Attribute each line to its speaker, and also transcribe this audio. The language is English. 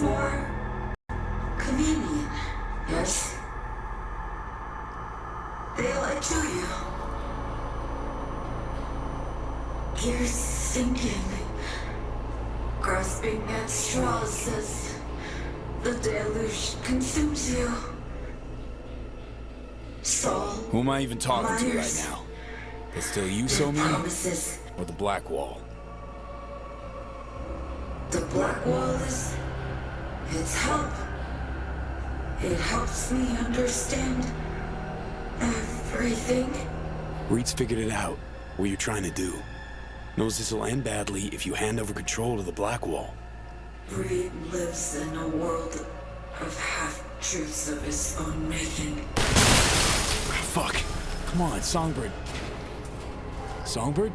Speaker 1: more convenient, yes? They lie to you. Gears sinking, grasping at straws as the deluge consumes you. Saul.
Speaker 2: Who am I even talking to right
Speaker 1: Myers.
Speaker 2: now? It's still you, so me?
Speaker 1: Promises.
Speaker 2: Or the Black Wall?
Speaker 1: The Black Wall is... its help. It helps me understand everything.
Speaker 2: Reed's figured it out. What you're trying to do. Knows this will end badly if you hand over control to the Black Wall.
Speaker 1: Reed lives in a world of half-truths of his own making.
Speaker 2: Fuck. Come on, Songbird. Songbird?